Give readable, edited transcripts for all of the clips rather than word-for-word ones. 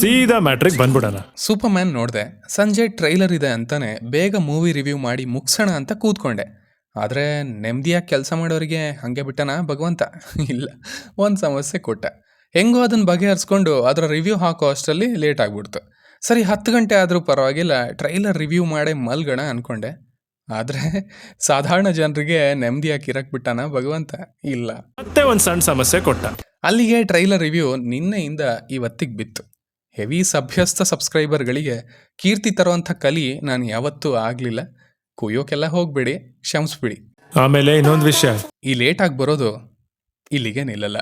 ಸೀದಾ matrix ಬಂದ್ಬಿಡೋಣ. Super man ನೋಡಿದೆ. ಸಂಜೆ ಟ್ರೈಲರ್ ಇದೆ ಅಂತಾನೆ ಬೇಗ ಮೂವಿ ರಿವ್ಯೂ ಮಾಡಿ ಮುಗ್ಸೋಣ ಅಂತ ಕೂತ್ಕೊಂಡೆ. ಆದರೆ ನೆಮ್ಮದಿಯಾಗಿ ಕೆಲಸ ಮಾಡೋರಿಗೆ ಹಾಗೆ ಬಿಟ್ಟನ ಭಗವಂತ? ಇಲ್ಲ, ಒಂದು ಸಮಸ್ಯೆ ಕೊಟ್ಟ. ಹೆಂಗೋ ಅದನ್ನು ಬಗೆಹರಿಸ್ಕೊಂಡು ಅದರ ರಿವ್ಯೂ ಹಾಕೋ ಅಷ್ಟರಲ್ಲಿ ಲೇಟ್ ಆಗಿಬಿಡ್ತು. ಸರಿ 10 ಗಂಟೆ ಆದರೂ ಪರವಾಗಿಲ್ಲ, ಟ್ರೈಲರ್ ರಿವ್ಯೂ ಮಾಡೇ ಮಲ್ಗೋಣ ಅಂದ್ಕೊಂಡೆ. ಆದರೆ ಸಾಧಾರಣ ಜನರಿಗೆ ನೆಮ್ಮದಿಯಾಗಿ ಇರಕ್ಕೆ ಬಿಟ್ಟನ ಭಗವಂತ? ಇಲ್ಲ. ಮತ್ತೆ ಒಂದು ಸಣ್ಣ ಸಮಸ್ಯೆ ಕೊಟ್ಟ. ಅಲ್ಲಿಗೆ ಟ್ರೈಲರ್ ರಿವ್ಯೂ ನಿನ್ನೆಯಿಂದ ಇವತ್ತಿಗೆ ಬಿತ್ತು. ಹೆವಿ ಸಭ್ಯಸ್ಥ ಸಬ್ಸ್ಕ್ರೈಬರ್ಗಳಿಗೆ ಕೀರ್ತಿ ತರುವಂಥ ಕಲಿ ನಾನು ಯಾವತ್ತೂ ಆಗಲಿಲ್ಲ. ಕುಯ್ಯೋಕೆಲ್ಲ ಹೋಗ್ಬೇಡಿ, ಕ್ಷಮಿಸ್ಬಿಡಿ. ಆಮೇಲೆ ಇನ್ನೊಂದು ವಿಷಯ, ಈ ಲೇಟಾಗಿ ಬರೋದು ಇಲ್ಲಿಗೆ ನಿಲ್ಲಲ್ಲ.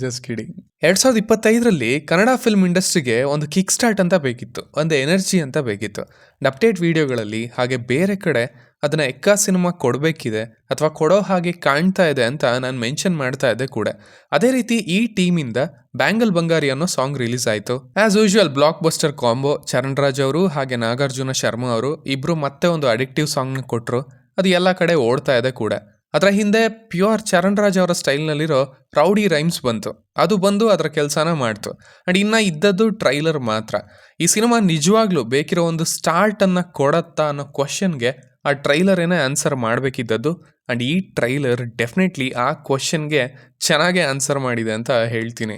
Just kidding. 2025ರಲ್ಲಿ ಕನ್ನಡ ಫಿಲ್ಮ್ ಇಂಡಸ್ಟ್ರಿಗೆ ಒಂದು ಕಿಕ್ ಸ್ಟಾರ್ಟ್ ಅಂತ ಬೇಕಿತ್ತು, ಒಂದು ಎನರ್ಜಿ ಅಂತ ಬೇಕಿತ್ತು. ಅಪ್ಡೇಟ್ ವಿಡಿಯೋಗಳಲ್ಲಿ ಹಾಗೆ ಬೇರೆ ಕಡೆ ಅದನ್ನು ಎಕ್ಕಾ ಸಿನಿಮಾ ಕೊಡಬೇಕಿದೆ ಅಥವಾ ಕೊಡೋ ಹಾಗೆ ಕಾಣ್ತಾ ಇದೆ ಅಂತ ನಾನು ಮೆನ್ಷನ್ ಮಾಡ್ತಾ ಇದ್ದೆ ಕೂಡ. ಅದೇ ರೀತಿ ಈ ಟೀಮಿಂದ ಬ್ಯಾಂಗಲ್ ಬಂಗಾರಿ ಅನ್ನೋ ಸಾಂಗ್ ರಿಲೀಸ್ ಆಯಿತು. As usual blockbuster combo. Charan Raj ಅವರು ಹಾಗೆ ನಾಗಾರ್ಜುನ ಶರ್ಮಾ ಅವರು ಇಬ್ಬರು ಮತ್ತೆ ಒಂದು ಅಡಿಕ್ಟಿವ್ ಸಾಂಗ್ನ ಕೊಟ್ಟರು. ಅದು ಎಲ್ಲ ಕಡೆ ಓಡ್ತಾ ಇದೆ ಕೂಡ. ಅದರ ಹಿಂದೆ ಪ್ಯೂರ್ ಚರಣ್ ರಾಜ್ ಅವರ ಸ್ಟೈಲ್ನಲ್ಲಿರೋ ರೌಡಿ ರೈಮ್ಸ್ ಬಂತು. ಅದು ಬಂದು ಅದರ ಕೆಲಸನ ಮಾಡ್ತು. ಆ್ಯಂಡ್ ಇನ್ನು ಇದ್ದದ್ದು ಟ್ರೈಲರ್ ಮಾತ್ರ. ಈ ಸಿನಿಮಾ ನಿಜವಾಗ್ಲೂ ಬೇಕಿರೋ ಒಂದು ಸ್ಟಾರ್ಟನ್ನು ಕೊಡತ್ತಾ ಅನ್ನೋ ಕ್ವಶನ್ಗೆ ಆ ಟ್ರೈಲರೇನೇ ಆನ್ಸರ್ ಮಾಡಬೇಕಿದ್ದದ್ದು. ಆ್ಯಂಡ್ ಈ ಟ್ರೈಲರ್ ಡೆಫಿನೆಟ್ಲಿ ಆ ಕ್ವಶನ್ಗೆ ಚೆನ್ನಾಗೇ ಆನ್ಸರ್ ಮಾಡಿದೆ ಅಂತ ಹೇಳ್ತೀನಿ.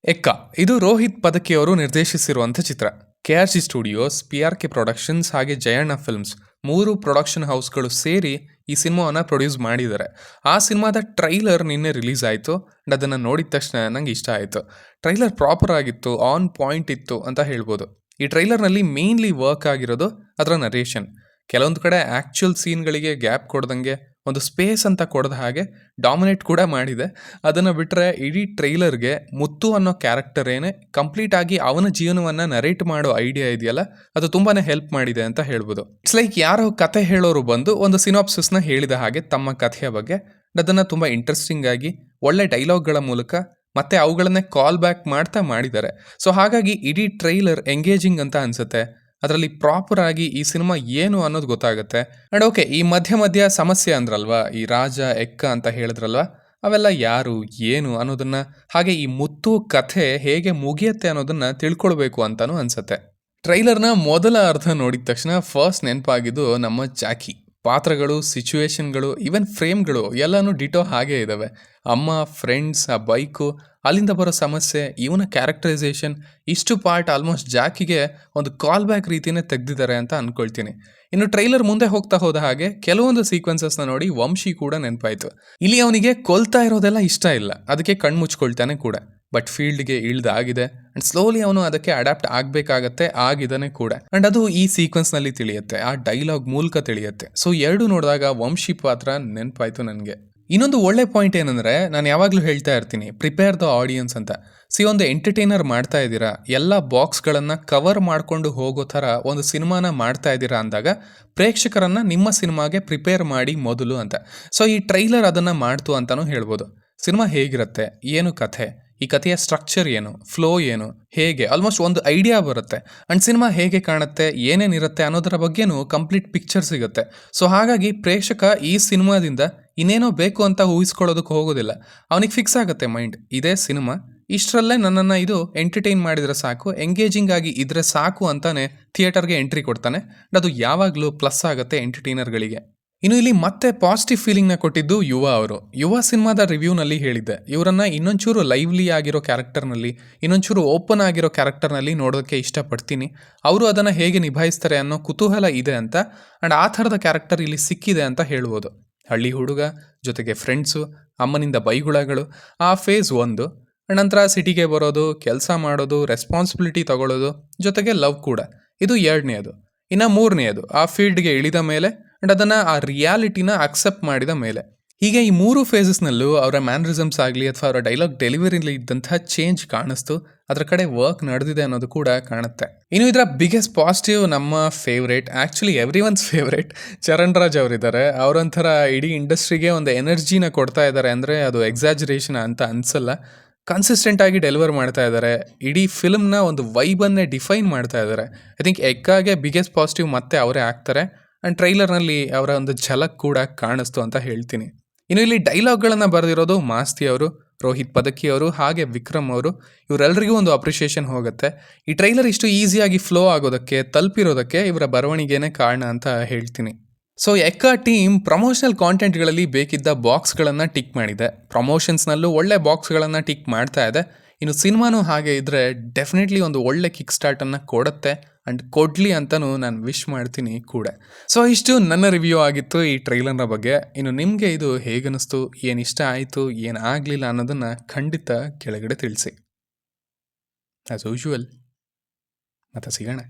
ಎಕ್ಕ ಇದು ರೋಹಿತ್ ಪದಕಿಯವರು ನಿರ್ದೇಶಿಸಿರುವಂಥ ಚಿತ್ರ. KRG ಸ್ಟುಡಿಯೋಸ್, PRK ಪ್ರೊಡಕ್ಷನ್ಸ್ ಹಾಗೆ ಜಯಣ್ಣ ಫಿಲ್ಮ್ಸ್ 3 ಪ್ರೊಡಕ್ಷನ್ ಹೌಸ್ಗಳು ಸೇರಿ ಈ ಸಿನಿಮಾವನ್ನು ಪ್ರೊಡ್ಯೂಸ್ ಮಾಡಿದ್ದಾರೆ. ಆ ಸಿನಿಮಾದ ಟ್ರೈಲರ್ ನಿನ್ನೆ ರಿಲೀಸ್ ಆಯಿತು. ಆ್ಯಂಡ್ ಅದನ್ನು ನೋಡಿದ ತಕ್ಷಣ ನಂಗೆ ಇಷ್ಟ ಆಯಿತು. ಟ್ರೈಲರ್ ಪ್ರಾಪರ್ ಆಗಿತ್ತು, ಆನ್ ಪಾಯಿಂಟ್ ಇತ್ತು ಅಂತ ಹೇಳ್ಬೋದು. ಈ ಟ್ರೈಲರ್ನಲ್ಲಿ ಮೇನ್ಲಿ ವರ್ಕ್ ಆಗಿರೋದು ಅದರ ನರೇಷನ್. ಕೆಲವೊಂದು ಕಡೆ ಆ್ಯಕ್ಚುಯಲ್ ಸೀನ್ಗಳಿಗೆ ಗ್ಯಾಪ್ ಕೊಡ್ದಂಗೆ ಒಂದು ಸ್ಪೇಸ್ ಅಂತ ಕೊಡದ ಹಾಗೆ ಡಾಮಿನೇಟ್ ಕೂಡ ಮಾಡಿದೆ. ಅದನ್ನು ಬಿಟ್ಟರೆ ಇಡೀ ಟ್ರೈಲರ್ಗೆ ಮುತ್ತು ಅನ್ನೋ ಕ್ಯಾರೆಕ್ಟರೇನೆ ಕಂಪ್ಲೀಟ್ ಆಗಿ ಅವನ ಜೀವನವನ್ನು ನರೇಟ್ ಮಾಡೋ ಐಡಿಯಾ ಇದೆಯಲ್ಲ, ಅದು ತುಂಬಾ ಹೆಲ್ಪ್ ಮಾಡಿದೆ ಅಂತ ಹೇಳ್ಬೋದು. ಇಟ್ಸ್ ಲೈಕ್ ಯಾರೋ ಕತೆ ಹೇಳೋರು ಬಂದು ಒಂದು ಸಿನಾಪ್ಸಿಸ್ನ ಹೇಳಿದ ಹಾಗೆ ತಮ್ಮ ಕಥೆಯ ಬಗ್ಗೆ. ಅದನ್ನು ತುಂಬ ಇಂಟ್ರೆಸ್ಟಿಂಗ್ ಆಗಿ ಒಳ್ಳೆ ಡೈಲಾಗ್ಗಳ ಮೂಲಕ ಮತ್ತೆ ಅವುಗಳನ್ನೇ ಕಾಲ್ ಬ್ಯಾಕ್ ಮಾಡ್ತಾ ಮಾಡಿದ್ದಾರೆ. ಸೊ ಹಾಗಾಗಿ ಇಡೀ ಟ್ರೈಲರ್ ಎಂಗೇಜಿಂಗ್ ಅಂತ ಅನಿಸುತ್ತೆ. ಅದರಲ್ಲಿ ಪ್ರಾಪರ್ ಆಗಿ ಈ ಸಿನಿಮಾ ಏನು ಅನ್ನೋದು ಗೊತ್ತಾಗುತ್ತೆ. ಆ್ಯಂಡ್ ಓಕೆ, ಈ ಮಧ್ಯ ಸಮಸ್ಯೆ ಅಂದ್ರಲ್ವಾ, ಈ ರಾಜ ಎಕ್ಕ ಅಂತ ಹೇಳಿದ್ರಲ್ವ, ಅವೆಲ್ಲ ಯಾರು ಏನು ಅನ್ನೋದನ್ನು, ಹಾಗೆ ಈ ಮುತ್ತು ಕಥೆ ಹೇಗೆ ಮುಗಿಯುತ್ತೆ ಅನ್ನೋದನ್ನು ತಿಳ್ಕೊಳ್ಬೇಕು ಅಂತಲೂ ಅನಿಸುತ್ತೆ. ಟ್ರೈಲರ್ನ ಮೊದಲ ಅರ್ಧ ನೋಡಿದ ತಕ್ಷಣ ಫಸ್ಟ್ ನೆನಪಾಗಿದ್ದು ನಮ್ಮ ಜಾಕಿ. ಪಾತ್ರಗಳು, ಸಿಚುವೇಶನ್ಗಳು, ಈವನ್ ಫ್ರೇಮ್ಗಳು ಎಲ್ಲನೂ ಡಿಟೋ ಹಾಗೇ ಇದ್ದಾವೆ. ಅಮ್ಮ, ಫ್ರೆಂಡ್ಸ್, ಆ ಬೈಕು, ಅಲ್ಲಿಂದ ಬರೋ ಸಮಸ್ಯೆ, ಇವನ ಕ್ಯಾರೆಕ್ಟರೈಸೇಷನ್, ಇಷ್ಟು ಪಾರ್ಟ್ ಆಲ್ಮೋಸ್ಟ್ ಜಾಕಿಗೆ ಒಂದು ಕಾಲ್ ಬ್ಯಾಕ್ ರೀತಿಯೇ ತೆಗೆದಿದ್ದಾರೆ ಅಂತ ಅಂದ್ಕೊಳ್ತೀನಿ. ಇನ್ನು ಟ್ರೈಲರ್ ಮುಂದೆ ಹೋಗ್ತಾ ಹೋದ ಹಾಗೆ ಕೆಲವೊಂದು ಸೀಕ್ವೆನ್ಸಸ್ನ ನೋಡಿ ವಂಶಿ ಕೂಡ ನೆನಪಾಯಿತು. ಇಲ್ಲಿ ಅವನಿಗೆ ಕೊಲ್ತಾ ಇರೋದೆಲ್ಲ ಇಷ್ಟ ಇಲ್ಲ, ಅದಕ್ಕೆ ಕಣ್ಮುಚ್ಕೊಳ್ತಾನೆ ಕೂಡ. ಬಟ್ ಫೀಲ್ಡ್ಗೆ ಇಳ್ದಾಗಿದೆ ಆ್ಯಂಡ್ ಸ್ಲೋಲಿ ಅವನು ಅದಕ್ಕೆ ಅಡ್ಯಾಪ್ಟ್ ಆಗಬೇಕಾಗತ್ತೆ, ಆಗಿದ್ದಾನೆ ಕೂಡ. ಆ್ಯಂಡ್ ಅದು ಈ ಸೀಕ್ವೆನ್ಸ್ನಲ್ಲಿ ತಿಳಿಯುತ್ತೆ, ಆ ಡೈಲಾಗ್ ಮೂಲಕ ತಿಳಿಯುತ್ತೆ. ಸೊ ಎರಡು ನೋಡಿದಾಗ ವಂಶಿ ಪಾತ್ರ ನೆನಪಾಯಿತು ನನಗೆ. ಇನ್ನೊಂದು ಒಳ್ಳೆ ಪಾಯಿಂಟ್ ಏನಂದರೆ, ನಾನು ಯಾವಾಗಲೂ ಹೇಳ್ತಾ ಇರ್ತೀನಿ, ಪ್ರಿಪೇರ್ ದ ಆಡಿಯನ್ಸ್ ಅಂತ. ಒಂದು ಎಂಟರ್ಟೈನರ್ ಮಾಡ್ತಾ ಇದ್ದೀರಾ, ಎಲ್ಲ ಬಾಕ್ಸ್ಗಳನ್ನು ಕವರ್ ಮಾಡಿಕೊಂಡು ಹೋಗೋ ಥರ ಒಂದು ಸಿನಿಮಾನ ಮಾಡ್ತಾ ಇದ್ದೀರಾ ಅಂದಾಗ ಪ್ರೇಕ್ಷಕರನ್ನು ನಿಮ್ಮ ಸಿನಿಮಾಗೆ ಪ್ರಿಪೇರ್ ಮಾಡಿ ಮೊದಲು ಅಂತ. ಸೊ ಈ ಟ್ರೈಲರ್ ಅದನ್ನು ಮಾಡ್ತು ಅಂತಲೂ ಹೇಳ್ಬೋದು. ಸಿನಿಮಾ ಹೇಗಿರುತ್ತೆ, ಏನು ಕಥೆ, ಈ ಕಥೆಯ ಸ್ಟ್ರಕ್ಚರ್ ಏನು, ಫ್ಲೋ ಏನು, ಹೇಗೆ ಆಲ್ಮೋಸ್ಟ್ ಒಂದು ಐಡಿಯಾ ಬರುತ್ತೆ. ಆ್ಯಂಡ್ ಸಿನಿಮಾ ಹೇಗೆ ಕಾಣುತ್ತೆ, ಏನೇನಿರುತ್ತೆ ಅನ್ನೋದರ ಬಗ್ಗೆನೂ ಕಂಪ್ಲೀಟ್ ಪಿಕ್ಚರ್ ಸಿಗುತ್ತೆ. ಸೊ ಹಾಗಾಗಿ ಪ್ರೇಕ್ಷಕ ಈ ಸಿನಿಮಾದಿಂದ ಇನ್ನೇನೋ ಬೇಕು ಅಂತ ಊಹಿಸ್ಕೊಳ್ಳೋದಕ್ಕೆ ಹೋಗೋದಿಲ್ಲ. ಅವನಿಗೆ ಫಿಕ್ಸ್ ಆಗುತ್ತೆ ಮೈಂಡ್, ಇದೇ ಸಿನಿಮಾ, ಇಷ್ಟರಲ್ಲೇ ನನ್ನನ್ನು ಇದು ಎಂಟರ್ಟೈನ್ ಮಾಡಿದರೆ ಸಾಕು, ಎಂಗೇಜಿಂಗ್ ಆಗಿ ಇದ್ರೆ ಸಾಕು ಅಂತಾನೆ ಥಿಯೇಟರ್ಗೆ ಎಂಟ್ರಿ ಕೊಡ್ತಾನೆ. ಅದು ಯಾವಾಗಲೂ ಪ್ಲಸ್ ಆಗುತ್ತೆ ಎಂಟರ್ಟೈನರ್ಗಳಿಗೆ. ಇನ್ನು ಇಲ್ಲಿ ಮತ್ತೆ ಪಾಸಿಟಿವ್ ಫೀಲಿಂಗ್ನ ಕೊಟ್ಟಿದ್ದು ಯುವ ಅವರು. ಯುವ ಸಿನಿಮಾದ ರಿವ್ಯೂನಲ್ಲಿ ಹೇಳಿದ್ದೆ, ಇವರನ್ನು ಇನ್ನೊಂಚೂರು ಲೈವ್ಲಿ ಆಗಿರೋ ಕ್ಯಾರೆಕ್ಟರ್ನಲ್ಲಿ, ಇನ್ನೊಂಚೂರು ಓಪನ್ ಆಗಿರೋ ಕ್ಯಾರೆಕ್ಟರ್ನಲ್ಲಿ ನೋಡೋದಕ್ಕೆ ಇಷ್ಟಪಡ್ತೀನಿ. ಅವರು ಅದನ್ನು ಹೇಗೆ ನಿಭಾಯಿಸ್ತಾರೆ ಅನ್ನೋ ಕುತೂಹಲ ಇದೆ ಅಂತ. ಆ್ಯಂಡ್ ಆ ಥರದ ಕ್ಯಾರೆಕ್ಟರ್ ಇಲ್ಲಿ ಸಿಕ್ಕಿದೆ ಅಂತ ಹೇಳ್ಬೋದು. ಹಳ್ಳಿ ಹುಡುಗ ಜೊತೆಗೆ ಫ್ರೆಂಡ್ಸು, ಅಮ್ಮನಿಂದ ಬೈಗುಳಗಳು, ಆ ಫೇಸ್ 1. ನಂತರ ಸಿಟಿಗೆ ಬರೋದು, ಕೆಲಸ ಮಾಡೋದು, ರೆಸ್ಪಾನ್ಸಿಬಿಲಿಟಿ ತಗೊಳ್ಳೋದು, ಜೊತೆಗೆ ಲವ್ ಕೂಡ. ಇದು 2ನೇದು. ಇನ್ನು 3ನೇದು ಆ ಫೀಲ್ಡ್ಗೆ ಇಳಿದ ಮೇಲೆ ಆ್ಯಂಡ್ ಅದನ್ನು ಆ ರಿಯಾಲಿಟಿನ ಅಕ್ಸೆಪ್ಟ್ ಮಾಡಿದ ಮೇಲೆ. ಹೀಗೆ ಈ 3 ಫೇಸಸ್ನಲ್ಲೂ ಅವರ ಮ್ಯಾನರಿಸಮ್ಸ್ ಆಗಲಿ ಅಥವಾ ಅವರ ಡೈಲಾಗ್ ಡೆಲಿವರಿಲಿ ಇದ್ದಂಥ ಚೇಂಜ್ ಕಾಣಿಸ್ತು. ಅದರ ಕಡೆ ವರ್ಕ್ ನಡೆದಿದೆ ಅನ್ನೋದು ಕೂಡ ಕಾಣುತ್ತೆ. ಇನ್ನು ಇದರ ಬಿಗ್ಗೆಸ್ಟ್ ಪಾಸಿಟಿವ್, ನಮ್ಮ favourite, actually every once favourite Charan Raj ಅವರಿದ್ದಾರೆ. ಅವರೊಂಥರ ಇಡೀ ಇಂಡಸ್ಟ್ರಿಗೆ ಒಂದು ಎನರ್ಜಿನ ಕೊಡ್ತಾ ಇದ್ದಾರೆ ಅಂದರೆ ಅದು ಎಕ್ಸಾಜರೇಷನ್ ಅಂತ ಅನಿಸಲ್ಲ. ಕನ್ಸಿಸ್ಟೆಂಟ್ ಆಗಿ ಡೆಲಿವರ್ ಮಾಡ್ತಾ ಇದ್ದಾರೆ. ಇಡೀ ಫಿಲ್ಮ್ನ ಒಂದು ವೈಬನ್ನೇ ಡಿಫೈನ್ ಮಾಡ್ತಾ ಇದ್ದಾರೆ. ಐ ಥಿಂಕ್ ಎಕ್ಕಾಗೆ ಬಿಗ್ಗೆಸ್ಟ್ ಪಾಸಿಟಿವ್ ಮತ್ತೆ ಅವರೇ ಆಗ್ತಾರೆ. ಆ್ಯಂಡ್ ಟ್ರೈಲರ್ನಲ್ಲಿ ಅವರ ಒಂದು ಝಲಕ್ ಕೂಡ ಕಾಣಿಸ್ತು ಅಂತ ಹೇಳ್ತೀನಿ. ಇನ್ನು ಇಲ್ಲಿ ಡೈಲಾಗ್ಗಳನ್ನು ಬರೆದಿರೋದು ಮಾಸ್ತಿ ಅವರು. ರೋಹಿತ್ ಪದಕಿ ಅವರು ಹಾಗೆ ವಿಕ್ರಮ್ ಅವರು ಇವರೆಲ್ಲರಿಗೂ ಒಂದು ಅಪ್ರಿಷಿಯೇಷನ್ ಹೋಗುತ್ತೆ. ಈ ಟ್ರೈಲರ್ ಇಷ್ಟು ಈಸಿಯಾಗಿ ಫ್ಲೋ ಆಗೋದಕ್ಕೆ ತಲುಪಿರೋದಕ್ಕೆ ಇವರ ಬರವಣಿಗೆನೇ ಕಾರಣ ಅಂತ ಹೇಳ್ತೀನಿ. ಸೊ ಎಕ್ಕ ಟೀಮ್ ಪ್ರಮೋಷನಲ್ ಕಾಂಟೆಂಟ್ಗಳಲ್ಲಿ ಬೇಕಿದ್ದ ಬಾಕ್ಸ್ಗಳನ್ನು ಟಿಕ್ ಮಾಡಿದೆ, ಪ್ರಮೋಷನ್ಸ್ನಲ್ಲೂ ಒಳ್ಳೆ ಬಾಕ್ಸ್ಗಳನ್ನು ಟಿಕ್ ಮಾಡ್ತಾ ಇದೆ. ಇನ್ನು ಸಿನಿಮಾನೂ ಹಾಗೆ ಇದ್ದರೆ ಡೆಫಿನೆಟ್ಲಿ ಒಂದು ಒಳ್ಳೆ ಕಿಕ್ ಸ್ಟಾರ್ಟನ್ನು ಕೊಡುತ್ತೆ ಆ್ಯಂಡ್ ಕೊಡಲಿ ಅಂತಲೂ ನಾನು ವಿಶ್ ಮಾಡ್ತೀನಿ ಕೂಡ. ಸೊ ಇಷ್ಟು ನನ್ನ ರಿವ್ಯೂ ಆಗಿತ್ತು ಈ ಟ್ರೈಲರ್ನ ಬಗ್ಗೆ. ಇನ್ನು ನಿಮಗೆ ಇದು ಹೇಗನ್ನಿಸ್ತು, ಏನು ಇಷ್ಟ ಆಯಿತು, ಏನು ಆಗಲಿಲ್ಲ ಅನ್ನೋದನ್ನು ಖಂಡಿತ ಕೆಳಗಡೆ ತಿಳಿಸಿ. ಆ್ಯಸ್ ಯೂಶುವಲ್ ಮತ್ತೆ ಸಿಗೋಣ.